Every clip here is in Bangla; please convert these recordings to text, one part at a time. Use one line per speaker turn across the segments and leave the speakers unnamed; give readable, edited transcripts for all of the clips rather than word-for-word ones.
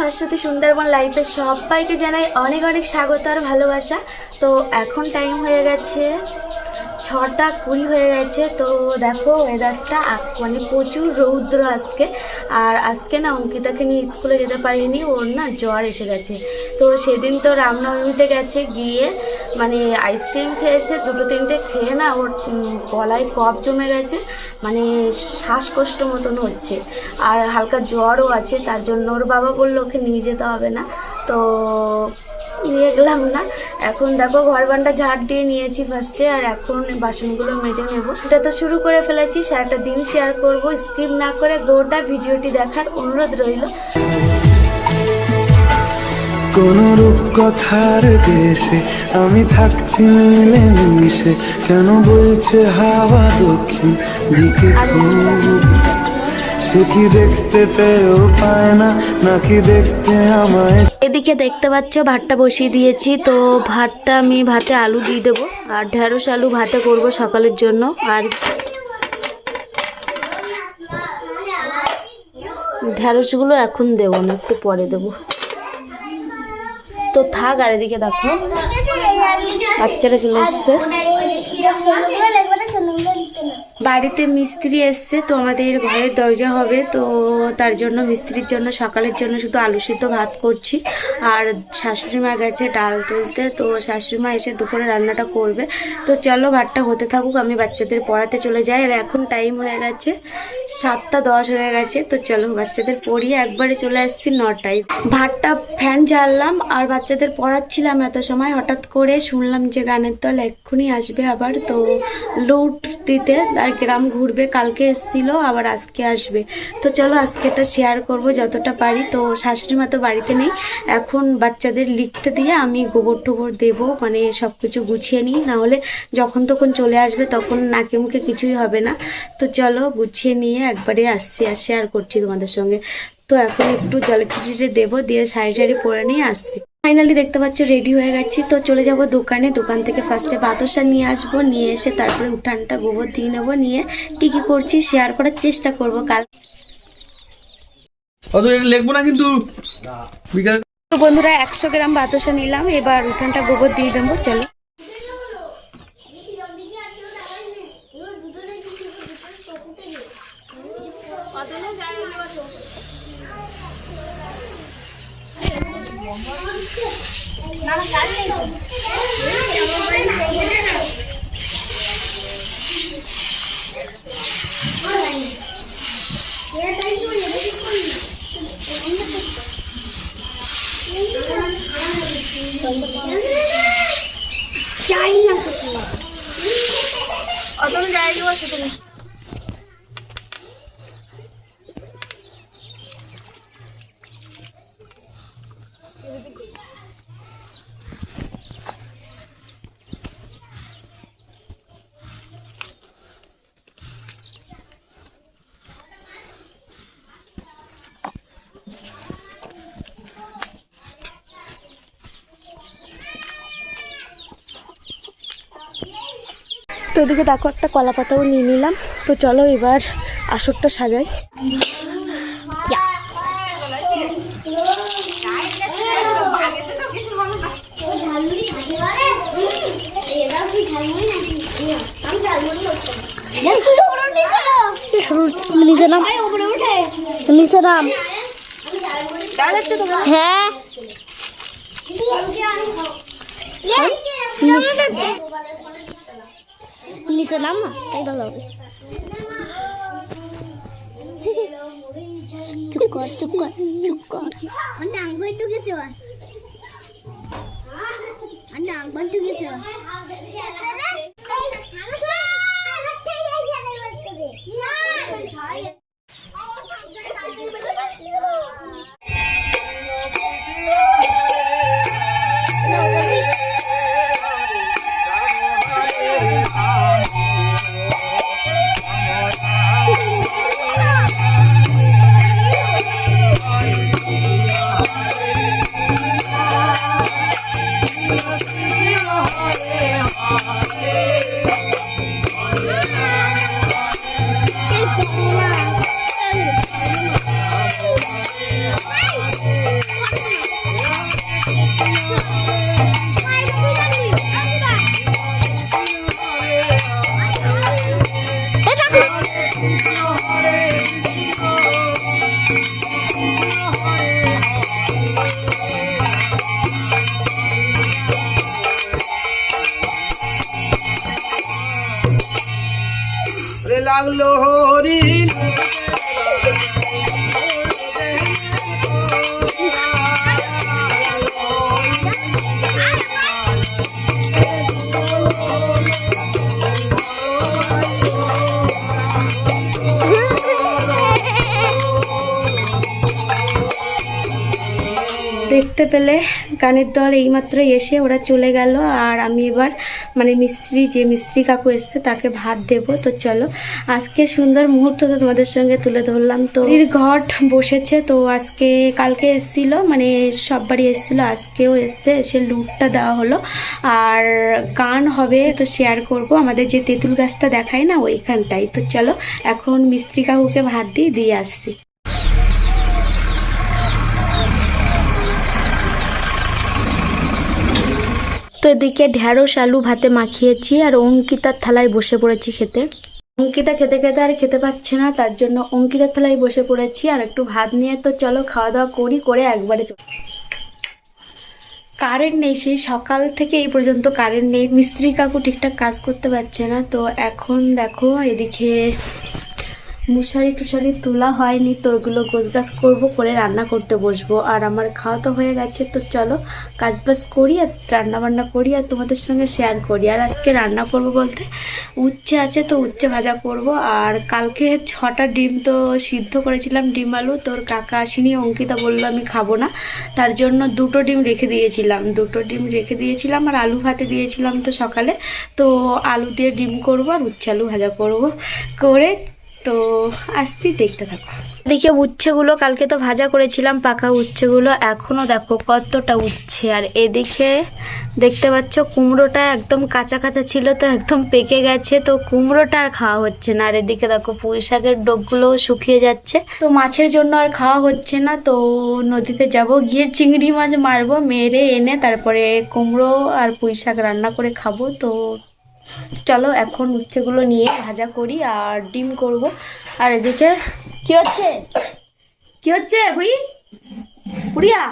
ভাস্বতী সুন্দরবন লাইফে সবাইকে জানাই অনেক অনেক স্বাগত আর ভালোবাসা। তো এখন টাইম হয়ে গেছে 6:20 হয়ে গেছে। তো দেখো ওয়েদারটা মানে প্রচুর রৌদ্র আজকে। আর আজকে না অঙ্কিতাকে নিয়ে স্কুলে যেতে পারিনি, ওর না জ্বর এসে গেছে। তো সেদিন তো রামনবমীতে গেছে, গিয়ে মানে আইসক্রিম খেয়েছে 2-3টে, খেয়ে না ওর গলায় কফ জমে গেছে, মানে শ্বাসকষ্ট মতন হচ্ছে আর হালকা জ্বরও আছে। তার জন্য ওর বাবা বললো ওকে নিয়ে যেতে হবে না, তো নিয়ে গেলাম না। এখন দেখো ঘরবানটা ঝাড় দিয়ে নিয়েছি ফার্স্টে, আর এখন বাসনগুলো মেজে নেব। এটা তো শুরু করে ফেলেছি, সারাটা দিন শেয়ার করব, স্কিপ না করে গোটা ভিডিওটি দেখার অনুরোধ রইল।
কোন রূপকথার দেশে আমি থাকছি মিলে মিশে, কেন বইছে হাওয়া দক্ষিণ দিকে সে কি দেখতে পেয়েও পায় না নাকি দেখতে আমায়।
এদিকে দেখতে পাচ্ছ ভাতটা বসিয়ে দিয়েছি। তো ভাতটা আমি ভাতে আলু দিয়ে দেবো, আর ঢেঁড়স আলু ভাতে করব সকালের জন্য। আর ঢেঁড়সগুলো এখন দেবো না, একটু পরে দেবো। তো থাক। আর এদিকে দেখো বাচ্চারা চলে এসছে, বাড়িতে মিস্ত্রি এসছে। তো আমাদের ঘরের দরজা হবে, তো তার জন্য মিস্ত্রির জন্য সকালের জন্য শুধু আলু সিদ্ধ ভাত করছি। আর শাশুড়ি মা গেছে ডাল তুলতে, তো শাশুড়ি মা এসে দুপুরে রান্নাটা করবে। তো চলো ভাতটা হতে থাকুক, আমি বাচ্চাদের পড়াতে চলে যাই। আর এখন টাইম হয়ে গেছে 7:10 হয়ে গেছে। তো চলো বাচ্চাদের পড়িয়ে একবারে চলে আসছি 9টায়। ভাতটা ফ্যান জ্বাললাম আর বাচ্চাদের পড়াচ্ছিলাম এত সময়, হঠাৎ করে শুনলাম যে গানের দল এক্ষুনি আসবে আবার, তো লুট দিতে আর গ্রাম ঘুরবে। কালকে এসেছিল, আবার আজকে আসবে। তো চলো আজকে এটা শেয়ার করব যতটা পারি। তো শাশুড়ি মা তো বাড়িতে নেই, এখন বাচ্চাদের লিখতে দিয়ে আমি গোবর টোবর দেবো, মানে সব কিছু গুছিয়ে নিই, নাহলে যখন তখন চলে আসবে, তখন নাকে মুখে কিছুই হবে না। তো চলো গুছিয়ে নিয়ে একবারে আসছি আর শেয়ার করছি তোমাদের সঙ্গে। তো এখন একটু জলের ছিটিয়ে দেবো, দিয়ে শাড়ি টাড়ি পরে নিয়ে আসছি। ফাইনালি দেখতে পাচ্ছ রেডি হয়ে গেছি। তো চলে যাব দোকানে, দোকান থেকে ফার্স্টে বাতাসা নিয়ে আসবো, নিয়ে এসে তারপরে উঠানটা গোবর দিয়ে নেবো, নিয়ে কি কি করছি শেয়ার করার চেষ্টা করব কাল।
লিখবো না কিন্তু।
তো বন্ধুরা 100 গ্রাম বাতাসা নিলাম, এবার উঠানটা গোবর দিয়ে দেবো। চলো তো এদিকে দেখো একটা কলা পাতাও নিয়ে নিলাম। তো চলো এবার আসরটা সাজাই। হ্যাঁ নিচে নাম না, তাই ভালো হবে। চুপ কর চুপ কর চুপ কর।
লাগলো হরি
দেখতে পেলে গানের দল এইমাত্র এসে ওরা চলে গেল, আর আমি এবার মানে যে মিস্ত্রি কাকু এসছে তাকে ভাত দেব। তো চলো আজকে সুন্দর মুহূর্তটা তোমাদের সঙ্গে তুলে ধরলাম। তো এর ঘট বসেছে, তো আজকে কালকে এসেছিল, মানে সব বাড়ি এসেছিলো, আজকেও এসে লুটটা দেওয়া হলো। আর গান হবে, তো শেয়ার করব আমাদের যে তেঁতুল গাছটা দেখায় না ওইখানটাই। তো চলো এখন মিস্ত্রি কাকুকে ভাত দিয়ে আসছি। তো এদিকে ঢ্যাঁড়স আলু ভাতে মাখিয়েছি, আর অঙ্কিতার থালায় বসে পড়েছি খেতে। অঙ্কিতা খেতে খেতে আর খেতে পাচ্ছে না, তার জন্য অঙ্কিতার থালায় বসে পড়েছি আর একটু ভাত নিয়ে। তো চলো খাওয়া দাওয়া করে একবারে কারেন্ট নেই, সেই সকাল থেকে এই পর্যন্ত কারেন্ট নেই। মিস্ত্রি কাকু ঠিকঠাক কাজ করতে পারছে না। তো এখন দেখো এদিকে মশারি টুসারি তোলা হয়নি, তো ওগুলো গোছগাছ করবো, করে রান্না করতে বসবো। আর আমার খাওয়া তো হয়ে গেছে, তো চলো কাজবাজ করি আর রান্না বান্না করি আর তোমাদের সঙ্গে শেয়ার করি। আর আজকে রান্না করবো বলতে উচ্ছে আছে, তো উচ্ছে ভাজা করব। আর কালকে 6টা ডিম তো সিদ্ধ করেছিলাম, ডিম আলু। তোর কাকা আসেনি, অঙ্কিতা বললো আমি খাবো না, তার জন্য 2টো ডিম রেখে দিয়েছিলাম আর আলু ভাতে দিয়েছিলাম তো সকালে। তো আলু দিয়ে ডিম করব আর উচ্ছে আলু ভাজা করব করে, তো আসছি, দেখতে থাকো। এদিকে উচ্ছেগুলো কালকে তো ভাজা করেছিলাম, পাকা উচ্ছেগুলো এখনও দেখো কতটা উচ্ছে। আর এদিকে দেখতে পাচ্ছ কুমড়োটা একদম কাঁচা কাঁচা ছিল, তো একদম পেকে গেছে, তো কুমড়োটা আর খাওয়া হচ্ছে না। আর এদিকে দেখো পুঁই শাকের ডগগুলোও শুকিয়ে যাচ্ছে, তো মাছের জন্য আর খাওয়া হচ্ছে না। তো নদীতে যাব, গিয়ে চিংড়ি মাছ মারবো, মেরে এনে তারপরে কুমড়ো আর পুঁই শাক রান্না করে খাবো। তো চলো এখন উচ্ছেগুলো নিয়ে ভাজা করি আর ডিম করব। আর এদিকে কি হচ্ছে বুড়িয়া,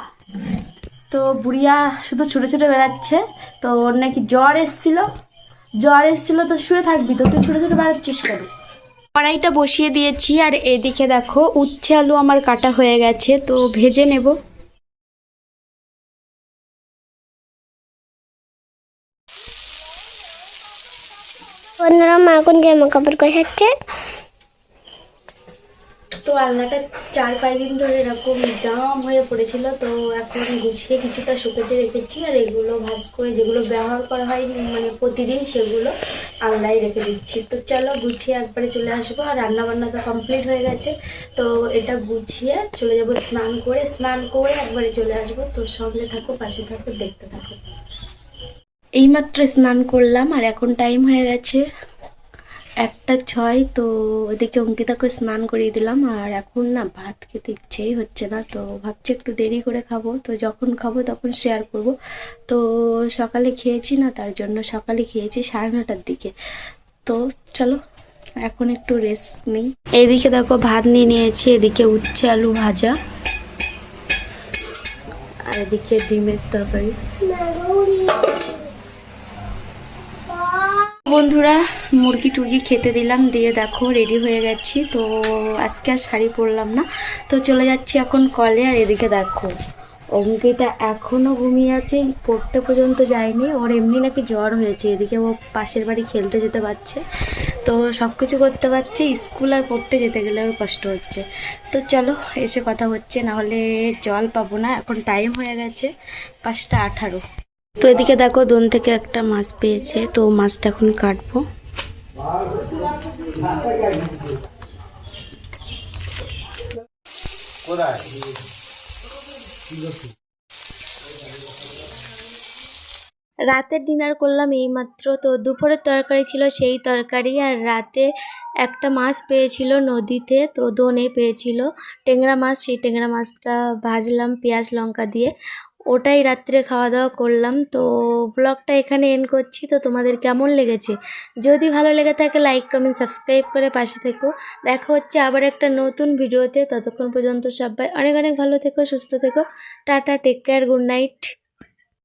তো বুড়িয়া শুধু ছুটে ছুটে বেড়াচ্ছে। তো ওর নাকি জ্বর এসছিল, তো শুয়ে থাকবি, তো তুই ছুটে ছুটে বেড়াচ্ছিস কেন? কড়াইটা বসিয়ে দিয়েছি, আর এদিকে দেখো উচ্ছে আলু আমার কাটা হয়ে গেছে, তো ভেজে নেব।
বন্ধুরা মা এখন জামা কাপড় গোছাচ্ছে।
তো আলনাটা 4-5 দিন ধরে এরকম জাম হয়ে পড়েছিল, তো এখন গুছিয়ে কিছুটা শুকেছে রেখেছি। আর এগুলো ভাঁজ করে যেগুলো ব্যবহার করা হয় মানে প্রতিদিন, সেগুলো আলনায় রেখে দিচ্ছি। তো চলো গুছিয়ে একবারে চলে আসবো। আর রান্নাবান্না তো কমপ্লিট হয়ে গেছে, তো এটা গুছিয়ে চলে যাব স্নান করে একবারে চলে আসবো। তো সঙ্গে থাকো, পাশে থাকো, দেখতে থাকো। এইমাত্র স্নান করলাম আর এখন টাইম হয়ে গেছে 1টা 6। তো ওদিকে অঙ্কিতাকে স্নান করিয়ে দিলাম। আর এখন না ভাত খেতে ইচ্ছেই হচ্ছে না, তো ভাবছি একটু দেরি করে খাবো, তো যখন খাবো তখন শেয়ার করব। তো সকালে খেয়েছি না, তার জন্য সকালে খেয়েছি 9:30টার দিকে। তো চলো এখন একটু রেস্ট নিই। এইদিকে দেখো ভাত নিয়ে নিয়েছি, এদিকে উচ্ছে আলু ভাজা আর এদিকে ডিমের তরকারি। বন্ধুরা মুরগি টুরগি খেতে দিলাম, দিয়ে দেখো রেডি হয়ে গেছি। তো আজকে আর শাড়ি পরলাম না, তো চলে যাচ্ছি এখন কলে। আর এদিকে দেখো অঙ্কিতা এখনো ঘুমিয়ে আছে, পড়তে পর্যন্ত যায়নি, ওর এমনি নাকি জ্বর হয়েছে। এদিকে ও পাশের বাড়ি খেলতে যেতে পারছে, তো সব কিছু করতে পারছে, স্কুল আর পড়তে যেতে গেলে ওর কষ্ট হচ্ছে। তো চলো এসে কথা হচ্ছে, না হলে জল পাবো না। এখন টাইম হয়ে গেছে 5টা 18। তো এদিকে দেখো দোন থেকে একটা মাছ পেয়েছে, তো মাছটা এখন কাটবো। রাতের ডিনার করলাম এইমাত্র। তো দুপুরের তরকারি ছিল সেই তরকারি, আর রাতে একটা মাছ পেয়েছিল নদীতে, তো দোনে পেয়েছিল ট্যাংরা মাছ, সেই ট্যাংরা মাছটা ভাজলাম পেঁয়াজ লঙ্কা দিয়ে, ওটাই রাত্রে খাওয়া দাওয়া করলাম। তো ব্লগটা এখানে এন্ড করছি। তো তোমাদের কেমন লেগেছে? যদি ভালো লেগে থাকে লাইক কমেন্ট সাবস্ক্রাইব করে পাশে থেকো। দেখা হচ্ছে আবার একটা নতুন ভিডিওতে। ততক্ষণ পর্যন্ত সবাই অনেক অনেক ভালো থেকো, সুস্থ থেকো। Tata, take care, good night.